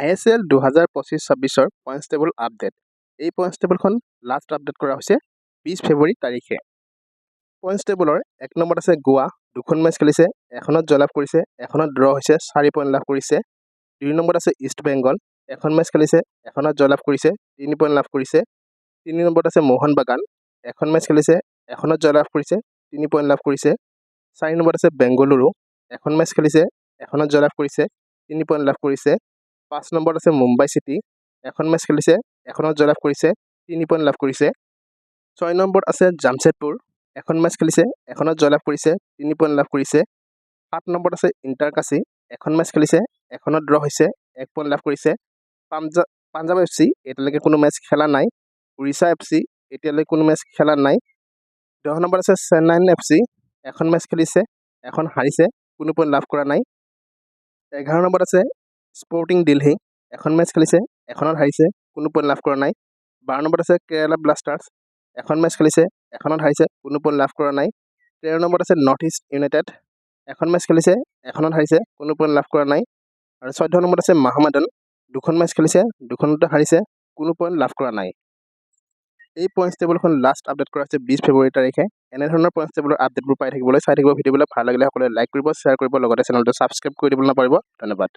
ISL 2025-26 points table update. এই points টেবুলখন last update কৰা হৈছে 20 ফেব্ৰুৱাৰী তাৰিখে। পইণ্টছ টেবুলৰ 1 নম্বৰত আছে গোৱা, 2খন মেচ খেলিছে, এখনত জয়লাভ কৰিছে, এখনত ড্ৰ হৈছে, 4 পইণ্ট লাভ কৰিছে। 2 নম্বৰত আছে ইষ্ট বেংগল, এখন মেচ খেলিছে, এখনত জয়লাভ কৰিছে, 3 পইণ্ট লাভ কৰিছে। 3 নম্বৰত আছে মোহন বাগান, এখন মেচ খেলিছে, এখনত জয়লাভ কৰিছে, 3 পইণ্ট লাভ কৰিছে। 4 নম্বৰত আছে বেংগলুৰু, এখন মেচ খেলিছে, এখনত জয়লাভ কৰিছে, 3 পইণ্ট লাভ কৰিছে। 5 নম্বৰত আছে মুম্বাই চিটি, এখন মেচ খেলিছে, এখনত জয়লাভ কৰিছে, 3 পইণ্ট লাভ কৰিছে। 6 নম্বৰত আছে জামছেদপুৰ, এখন মেচ খেলিছে, এখনত জয়লাভ কৰিছে, 3 পইণ্ট লাভ কৰিছে। 7 নম্বৰত আছে ইণ্টাৰকাচি, এখন মেচ খেলিছে, এখনত ড্ৰ হৈছে, 1 পইণ্ট লাভ কৰিছে। পাঞ্জাৱ FC এতিয়ালৈকে কোনো মেচ খেলা নাই। উৰিষ্যা FC এতিয়ালৈকে কোনো মেচ খেলা নাই। 10 নম্বৰত আছে চেন্নাইন FC, এখন মেচ খেলিছে, এখন হাৰিছে, কোনো পইণ্ট লাভ কৰা নাই। 11 নম্বৰত আছে স্পৰ্টিং দিল্লী, এখন মেচ খেলিছে, এখনত হাৰিছে, কোনো পইণ্ট লাভ কৰা নাই। 12 নম্বৰত আছে কেৰালা ব্লাষ্টাৰ্ছ, এখন মেচ খেলিছে, এখনত হাৰিছে, কোনো পইণ্ট লাভ কৰা নাই। 13 নম্বৰত আছে নৰ্থ ইষ্ট ইউনাইটেড, এখন মেচ খেলিছে, এখনত হাৰিছে, কোনো পইণ্ট লাভ কৰা নাই। আৰু 14 নম্বৰত আছে মহামেডান, 2খন মেচ খেলিছে, 2খনতে হাৰিছে, কোনো পইণ্ট লাভ কৰা নাই। এই পইণ্টছ টেবুলখন লাষ্ট আপডেট কৰা হৈছে 20 ফেব্ৰুৱাৰী তাৰিখে। এনেধৰণৰ পইণ্টছ টেবুলৰ আপডেটবোৰ পাই থাকিবলৈ চাই থাকিব ভিডিঅ'বিলাক ভাল লাগিলে সকলোৱে লাইক কৰিব, শ্বেয়াৰ কৰিব, লগতে চেনেলটো ছাবস্ক্ৰাইব কৰি দিবলৈ নাপাহৰিব। ধন্যবাদ।